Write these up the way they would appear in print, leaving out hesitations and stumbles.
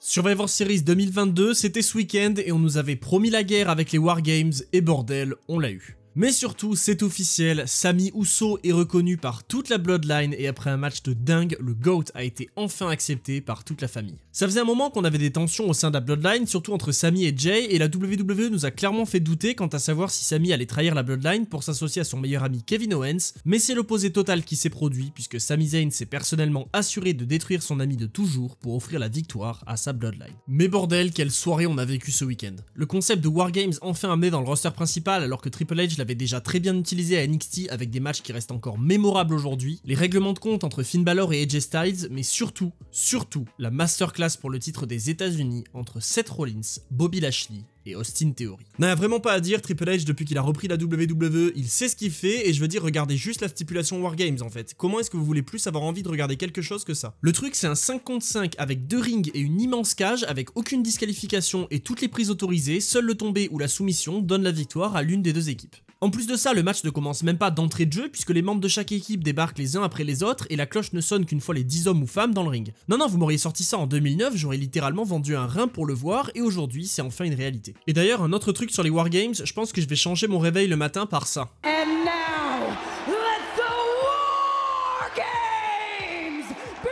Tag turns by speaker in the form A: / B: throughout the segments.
A: Survivor Series 2022, c'était ce week-end et on nous avait promis la guerre avec les Wargames et bordel, on l'a eu. Mais surtout, c'est officiel, Sami Uso est reconnu par toute la Bloodline et après un match de dingue, le GOAT a été enfin accepté par toute la famille. Ça faisait un moment qu'on avait des tensions au sein de la Bloodline, surtout entre Sami et Jay, et la WWE nous a clairement fait douter quant à savoir si Sami allait trahir la Bloodline pour s'associer à son meilleur ami Kevin Owens, mais c'est l'opposé total qui s'est produit puisque Sami Zayn s'est personnellement assuré de détruire son ami de toujours pour offrir la victoire à sa Bloodline. Mais bordel, quelle soirée on a vécu ce week-end. Le concept de Wargames enfin amené dans le roster principal alors que Triple H l'avait déjà très bien utilisé à NXT avec des matchs qui restent encore mémorables aujourd'hui, les règlements de compte entre Finn Balor et AJ Styles, mais surtout, la masterclass pour le titre des États-Unis entre Seth Rollins, Bobby Lashley et Austin Theory. N'a vraiment pas à dire, Triple H depuis qu'il a repris la WWE, il sait ce qu'il fait et je veux dire regardez juste la stipulation Wargames en fait. Comment est-ce que vous voulez plus avoir envie de regarder quelque chose que ça? Le truc c'est un 5 contre 5 avec 2 rings et une immense cage avec aucune disqualification et toutes les prises autorisées, seul le tombé ou la soumission donne la victoire à l'une des deux équipes. En plus de ça, le match ne commence même pas d'entrée de jeu puisque les membres de chaque équipe débarquent les uns après les autres et la cloche ne sonne qu'une fois les 10 hommes ou femmes dans le ring. Non, vous m'auriez sorti ça en 2009, j'aurais littéralement vendu un rein pour le voir et aujourd'hui c'est enfin une réalité. Et d'ailleurs, un autre truc sur les Wargames, je pense que je vais changer mon réveil le matin par ça.
B: And now, let the Wargames begin!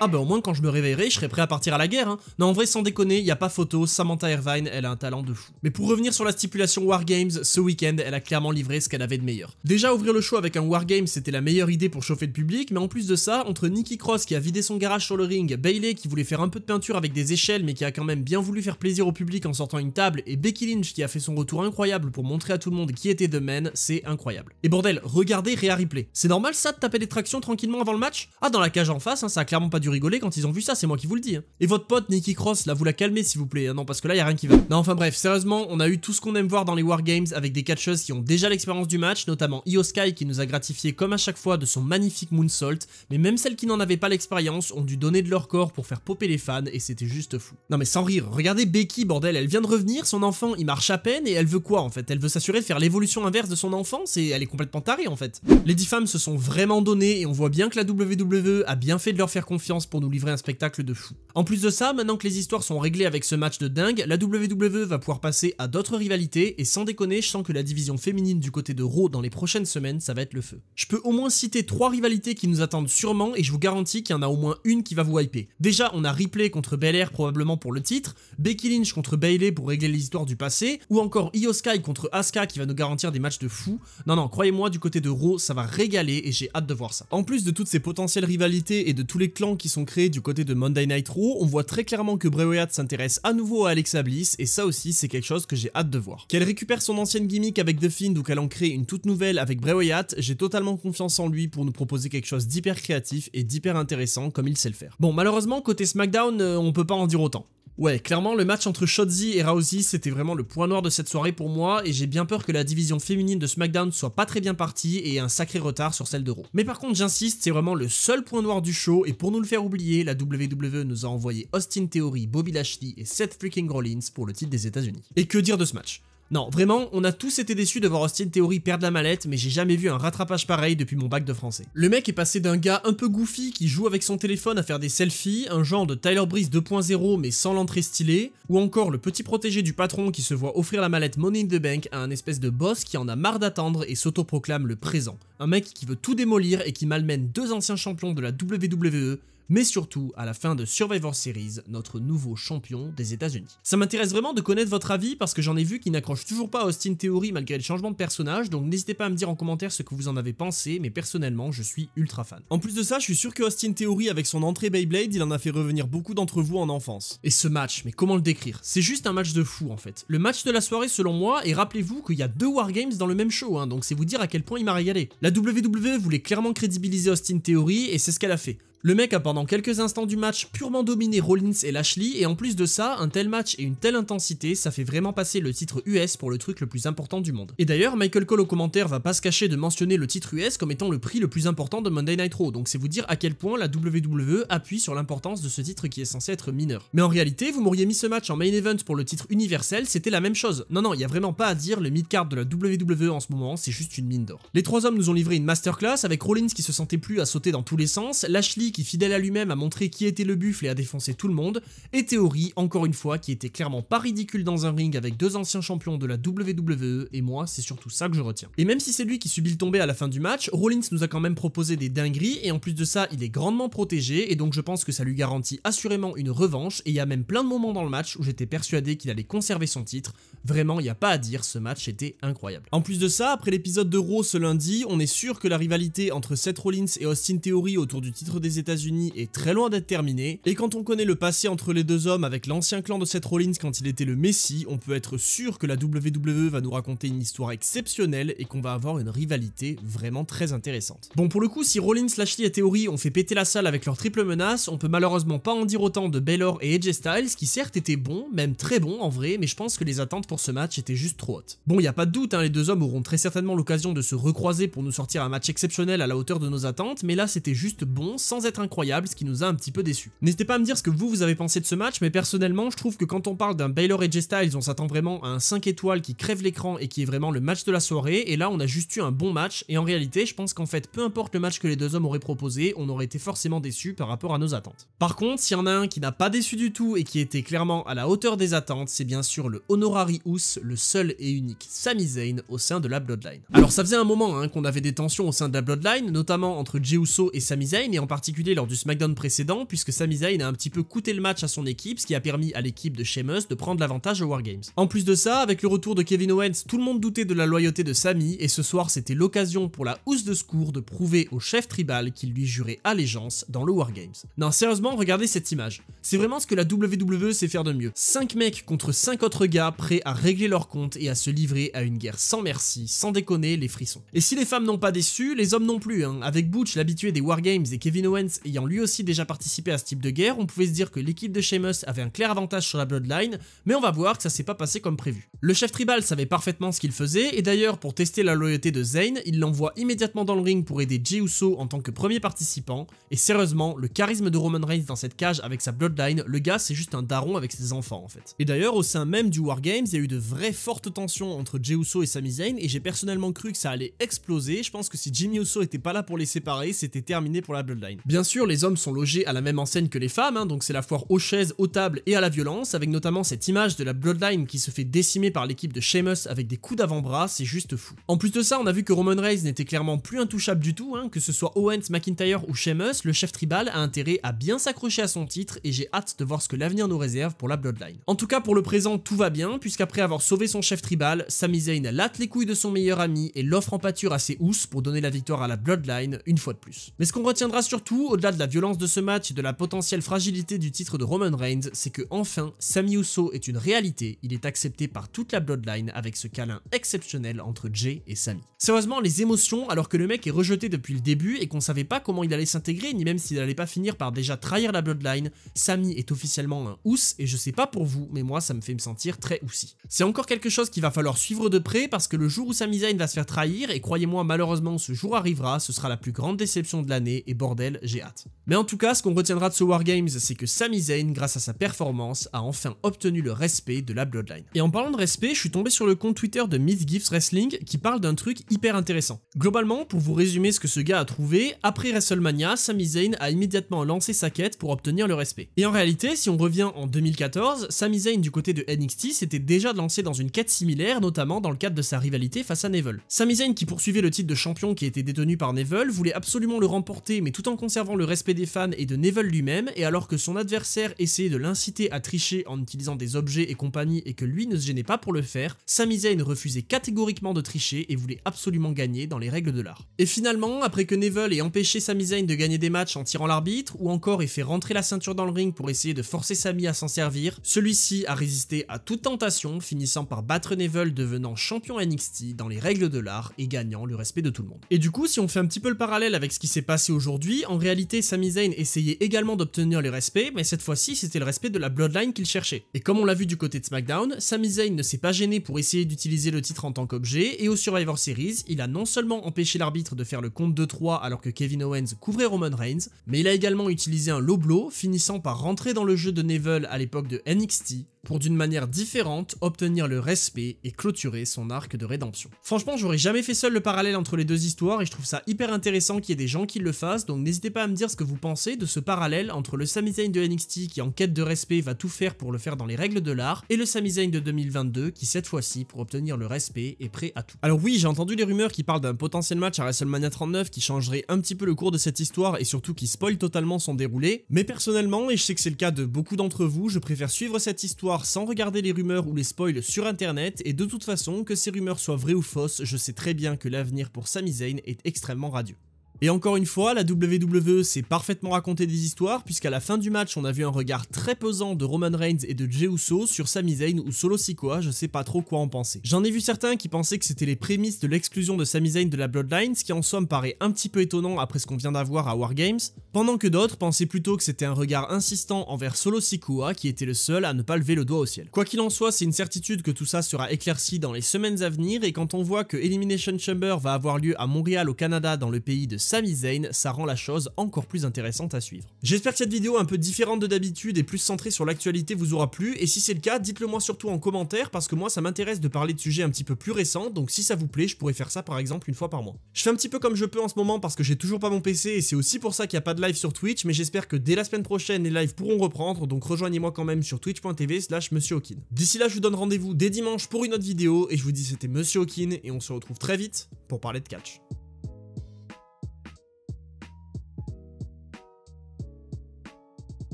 A: Ah bah au moins quand je me réveillerai, je serai prêt à partir à la guerre hein. Non en vrai sans déconner, y a pas photo, Samantha Irvine, elle a un talent de fou. Mais pour revenir sur la stipulation Wargames, ce week-end, elle a clairement livré ce qu'elle avait de meilleur. Déjà ouvrir le show avec un Wargames c'était la meilleure idée pour chauffer le public, mais en plus de ça, entre Nikki Cross qui a vidé son garage sur le ring, Bayley qui voulait faire un peu de peinture avec des échelles mais qui a quand même bien voulu faire plaisir au public en sortant une table, et Becky Lynch qui a fait son retour incroyable pour montrer à tout le monde qui était The Man, c'est incroyable. Et bordel, regardez Rhea Ripley. C'est normal ça de taper des tractions tranquillement avant le match? Ah dans la cage en face, hein, ça a clairement pas dû rigoler quand ils ont vu ça, c'est moi qui vous le dis. Hein. Et votre pote Nikki Cross, là vous la calmez s'il vous plaît, hein, non parce que là y a rien qui va. Non enfin bref, sérieusement, on a eu tout ce qu'on aime voir dans les Wargames avec des catcheuses qui ont déjà l'expérience du match, notamment Io Sky qui nous a gratifié comme à chaque fois de son magnifique moonsault, mais même celles qui n'en avaient pas l'expérience ont dû donner de leur corps pour faire popper les fans et c'était juste fou. Non mais sans rire, regardez Becky bordel, elle vient de revenir, son enfant il marche à peine et elle veut quoi en fait? Elle veut s'assurer de faire l'évolution inverse de son enfant, elle est complètement tarée en fait. Les 10 femmes se sont vraiment données et on voit bien que la WWE a bien fait de leur faire confiance pour nous livrer un spectacle de fou. En plus de ça, maintenant que les histoires sont réglées avec ce match de dingue, la WWE va pouvoir passer à d'autres rivalités et sans déconner, je sens que la division féminine du côté de Raw dans les prochaines semaines, ça va être le feu. Je peux au moins citer 3 rivalités qui nous attendent sûrement et je vous garantis qu'il y en a au moins une qui va vous hyper. Déjà, on a Ripley contre Belair probablement pour le titre, Becky Lynch contre Bayley pour régler les histoires du passé, ou encore Io Sky contre Asuka qui va nous garantir des matchs de fou. Non, croyez-moi, du côté de Raw, ça va régaler et j'ai hâte de voir ça. En plus de toutes ces potentielles rivalités et de tous les clans qui sont créés du côté de Monday Night Raw, on voit très clairement que Bray Wyatt s'intéresse à nouveau à Alexa Bliss et ça aussi c'est quelque chose que j'ai hâte de voir. Qu'elle récupère son ancienne gimmick avec The Fiend ou qu'elle en crée une toute nouvelle avec Bray Wyatt, j'ai totalement confiance en lui pour nous proposer quelque chose d'hyper créatif et d'hyper intéressant comme il sait le faire. Bon malheureusement côté SmackDown on peut pas en dire autant. Ouais, clairement, le match entre Shotzi et Rousey, c'était vraiment le point noir de cette soirée pour moi, et j'ai bien peur que la division féminine de SmackDown soit pas très bien partie et ait un sacré retard sur celle de Raw. Mais par contre, j'insiste, c'est vraiment le seul point noir du show, et pour nous le faire oublier, la WWE nous a envoyé Austin Theory, Bobby Lashley et Seth freaking Rollins pour le titre des États-Unis. Et que dire de ce match? Non, vraiment, on a tous été déçus de voir Austin Theory perdre la mallette, mais j'ai jamais vu un rattrapage pareil depuis mon bac de français. Le mec est passé d'un gars un peu goofy qui joue avec son téléphone à faire des selfies, un genre de Tyler Breeze 2.0 mais sans l'entrée stylée, ou encore le petit protégé du patron qui se voit offrir la mallette Money in the Bank à un espèce de boss qui en a marre d'attendre et s'autoproclame le présent. Un mec qui veut tout démolir et qui malmène 2 anciens champions de la WWE, mais surtout, à la fin de Survivor Series, notre nouveau champion des États-Unis. Ça m'intéresse vraiment de connaître votre avis parce que j'en ai vu qui n'accrochent toujours pas à Austin Theory malgré le changement de personnage, donc n'hésitez pas à me dire en commentaire ce que vous en avez pensé, mais personnellement, je suis ultra fan. En plus de ça, je suis sûr que Austin Theory, avec son entrée Beyblade, il en a fait revenir beaucoup d'entre vous en enfance. Et ce match, mais comment le décrire? C'est juste un match de fou en fait. Le match de la soirée selon moi, et rappelez-vous qu'il y a 2 Wargames dans le même show, hein, donc c'est vous dire à quel point il m'a régalé. La WWE voulait clairement crédibiliser Austin Theory, et c'est ce qu'elle a fait. Le mec a pendant quelques instants du match purement dominé Rollins et Lashley et en plus de ça, un tel match et une telle intensité, ça fait vraiment passer le titre US pour le truc le plus important du monde. Et d'ailleurs, Michael Cole au commentaire va pas se cacher de mentionner le titre US comme étant le prix le plus important de Monday Night Raw, donc c'est vous dire à quel point la WWE appuie sur l'importance de ce titre qui est censé être mineur. Mais en réalité, vous m'auriez mis ce match en main event pour le titre universel, c'était la même chose. Non, il y a vraiment pas à dire, le mid-card de la WWE en ce moment, c'est juste une mine d'or. Les 3 hommes nous ont livré une masterclass avec Rollins qui se sentait plus à sauter dans tous les sens, Lashley Cody qui, fidèle à lui-même, a montré qui était le buffle et a défoncé tout le monde, et Theory, encore une fois, qui était clairement pas ridicule dans un ring avec 2 anciens champions de la WWE, et moi, c'est surtout ça que je retiens. Et même si c'est lui qui subit le tombé à la fin du match, Rollins nous a quand même proposé des dingueries, et en plus de ça, il est grandement protégé, et donc je pense que ça lui garantit assurément une revanche, et il y a même plein de moments dans le match où j'étais persuadé qu'il allait conserver son titre. Vraiment, il n'y a pas à dire, ce match était incroyable. En plus de ça, après l'épisode de Raw ce lundi, on est sûr que la rivalité entre Seth Rollins et Austin Theory autour du titre des États-Unis est très loin d'être terminée, et quand on connaît le passé entre les deux hommes avec l'ancien clan de Seth Rollins quand il était le Messie, on peut être sûr que la WWE va nous raconter une histoire exceptionnelle et qu'on va avoir une rivalité vraiment très intéressante. Bon, pour le coup, si Rollins, Lashley et Theory ont fait péter la salle avec leur triple menace, on peut malheureusement pas en dire autant de Baylor et AJ Styles, qui certes étaient bons, même très bons en vrai, mais je pense que les attentes pour ce match étaient juste trop hautes. Bon, y a pas de doute, hein, les deux hommes auront très certainement l'occasion de se recroiser pour nous sortir un match exceptionnel à la hauteur de nos attentes, mais là c'était juste bon, sans être incroyable, ce qui nous a un petit peu déçus. N'hésitez pas à me dire ce que vous avez pensé de ce match, mais personnellement je trouve que quand on parle d'un Baylor et AJ Styles, on s'attend vraiment à un 5 étoiles qui crève l'écran et qui est vraiment le match de la soirée, et là on a juste eu un bon match, et en réalité je pense qu'en fait peu importe le match que les deux hommes auraient proposé, on aurait été forcément déçus par rapport à nos attentes. Par contre, s'il y en a un qui n'a pas déçu du tout et qui était clairement à la hauteur des attentes, c'est bien sûr le Honorary House, le seul et unique Sami Zayn au sein de la Bloodline. Alors ça faisait un moment qu'on avait des tensions au sein de la Bloodline, notamment entre Jey Uso et Sami Zayn, et en particulier lors du SmackDown précédent, puisque Sami Zayn a un petit peu coûté le match à son équipe, ce qui a permis à l'équipe de Sheamus de prendre l'avantage au War Games. En plus de ça, avec le retour de Kevin Owens, tout le monde doutait de la loyauté de Sami, et ce soir c'était l'occasion pour la House de Secours de prouver au chef tribal qu'il lui jurait allégeance dans le War Games. Non, sérieusement, regardez cette image. C'est vraiment ce que la WWE sait faire de mieux. 5 mecs contre 5 autres gars prêts à régler leur compte et à se livrer à une guerre sans merci, sans déconner, les frissons. Et si les femmes n'ont pas déçu, les hommes non plus, hein. Avec Butch, l'habitué des War Games, et Kevin Owens ayant lui aussi déjà participé à ce type de guerre, on pouvait se dire que l'équipe de Sheamus avait un clair avantage sur la Bloodline, mais on va voir que ça s'est pas passé comme prévu. Le chef tribal savait parfaitement ce qu'il faisait, et d'ailleurs pour tester la loyauté de Zayn, il l'envoie immédiatement dans le ring pour aider Jey Uso en tant que premier participant, et sérieusement, le charisme de Roman Reigns dans cette cage avec sa Bloodline, le gars c'est juste un daron avec ses enfants en fait. Et d'ailleurs au sein même du War Games, il y a eu de vraies fortes tensions entre Jey Uso et Sami Zayn, et j'ai personnellement cru que ça allait exploser. Je pense que si Jimmy Uso était pas là pour les séparer, c'était terminé pour la Bloodline. Bien sûr, les hommes sont logés à la même enseigne que les femmes, hein, donc c'est la foire aux chaises, aux tables et à la violence, avec notamment cette image de la Bloodline qui se fait décimer par l'équipe de Sheamus avec des coups d'avant-bras, c'est juste fou. En plus de ça, on a vu que Roman Reigns n'était clairement plus intouchable du tout, hein, que ce soit Owens, McIntyre ou Sheamus, le chef tribal a intérêt à bien s'accrocher à son titre, et j'ai hâte de voir ce que l'avenir nous réserve pour la Bloodline. En tout cas, pour le présent, tout va bien, puisqu'après avoir sauvé son chef tribal, Sami Zayn latte les couilles de son meilleur ami et l'offre en pâture à ses housses pour donner la victoire à la Bloodline une fois de plus. Mais ce qu'on retiendra surtout, au-delà de la violence de ce match et de la potentielle fragilité du titre de Roman Reigns, c'est que enfin, Sami Uso est une réalité, il est accepté par toute la Bloodline avec ce câlin exceptionnel entre Jey et Sami. Sérieusement, les émotions, alors que le mec est rejeté depuis le début et qu'on savait pas comment il allait s'intégrer, ni même s'il allait pas finir par déjà trahir la Bloodline, Sami est officiellement un housse, et je sais pas pour vous, mais moi ça me fait me sentir très houssi. C'est encore quelque chose qu'il va falloir suivre de près, parce que le jour où Sami Zayn va se faire trahir, et croyez-moi malheureusement ce jour arrivera, ce sera la plus grande déception de l'année, et bordel, j'ai hâte. Mais en tout cas, ce qu'on retiendra de ce War Games, c'est que Sami Zayn, grâce à sa performance, a enfin obtenu le respect de la Bloodline. Et en parlant de respect, je suis tombé sur le compte Twitter de Mythgifts Wrestling qui parle d'un truc hyper intéressant. Globalement, pour vous résumer ce que ce gars a trouvé, après WrestleMania, Sami Zayn a immédiatement lancé sa quête pour obtenir le respect. Et en réalité, si on revient en 2014, Sami Zayn du côté de NXT s'était déjà lancé dans une quête similaire, notamment dans le cadre de sa rivalité face à Neville. Sami Zayn, qui poursuivait le titre de champion qui était détenu par Neville, voulait absolument le remporter, mais tout en conservant le respect des fans et de Neville lui-même, et alors que son adversaire essayait de l'inciter à tricher en utilisant des objets et compagnie et que lui ne se gênait pas pour le faire, Sami Zayn refusait catégoriquement de tricher et voulait absolument gagner dans les règles de l'art. Et finalement, après que Neville ait empêché Sami Zayn de gagner des matchs en tirant l'arbitre, ou encore ait fait rentrer la ceinture dans le ring pour essayer de forcer Sami à s'en servir, celui-ci a résisté à toute tentation, finissant par battre Neville, devenant champion NXT dans les règles de l'art et gagnant le respect de tout le monde. Et du coup, si on fait un petit peu le parallèle avec ce qui s'est passé aujourd'hui, en réalité Sami Zayn essayait également d'obtenir le respect, mais cette fois-ci c'était le respect de la Bloodline qu'il cherchait. Et comme on l'a vu du côté de SmackDown, Sami Zayn ne s'est pas gêné pour essayer d'utiliser le titre en tant qu'objet, et au Survivor Series, il a non seulement empêché l'arbitre de faire le compte de 3 alors que Kevin Owens couvrait Roman Reigns, mais il a également utilisé un low blow, finissant par rentrer dans le jeu de Neville à l'époque de NXT, pour d'une manière différente obtenir le respect et clôturer son arc de rédemption. Franchement, j'aurais jamais fait seul le parallèle entre les deux histoires et je trouve ça hyper intéressant qu'il y ait des gens qui le fassent, donc n'hésitez pas à me dire ce que vous pensez de ce parallèle entre le Sami Zayn de NXT qui en quête de respect va tout faire pour le faire dans les règles de l'art et le Sami Zayn de 2022 qui cette fois-ci pour obtenir le respect est prêt à tout. Alors oui, j'ai entendu les rumeurs qui parlent d'un potentiel match à WrestleMania 39 qui changerait un petit peu le cours de cette histoire et surtout qui spoil totalement son déroulé, mais personnellement, et je sais que c'est le cas de beaucoup d'entre vous, je préfère suivre cette histoire sans regarder les rumeurs ou les spoils sur internet et de toute façon, que ces rumeurs soient vraies ou fausses, je sais très bien que l'avenir pour Sami Zayn est extrêmement radieux. Et encore une fois, la WWE s'est parfaitement raconté des histoires puisqu'à la fin du match, on a vu un regard très pesant de Roman Reigns et de Jey Uso sur Sami Zayn ou Solo Sikoa, je sais pas trop quoi en penser. J'en ai vu certains qui pensaient que c'était les prémices de l'exclusion de Sami Zayn de la Bloodline, ce qui en soi me paraît un petit peu étonnant après ce qu'on vient d'avoir à War Games, pendant que d'autres pensaient plutôt que c'était un regard insistant envers Solo Sikoa qui était le seul à ne pas lever le doigt au ciel. Quoi qu'il en soit, c'est une certitude que tout ça sera éclairci dans les semaines à venir et quand on voit que Elimination Chamber va avoir lieu à Montréal au Canada dans le pays de Sami Zayn, ça rend la chose encore plus intéressante à suivre. J'espère que cette vidéo un peu différente de d'habitude et plus centrée sur l'actualité vous aura plu, et si c'est le cas, dites-le moi surtout en commentaire parce que moi ça m'intéresse de parler de sujets un petit peu plus récents, donc si ça vous plaît, je pourrais faire ça par exemple une fois par mois. Je fais un petit peu comme je peux en ce moment parce que j'ai toujours pas mon PC et c'est aussi pour ça qu'il n'y a pas de live sur Twitch, mais j'espère que dès la semaine prochaine les lives pourront reprendre, donc rejoignez-moi quand même sur twitch.tv/Monsieur Hawkin. D'ici là, je vous donne rendez-vous dès dimanche pour une autre vidéo et je vous dis c'était Monsieur Hawkin et on se retrouve très vite pour parler de catch.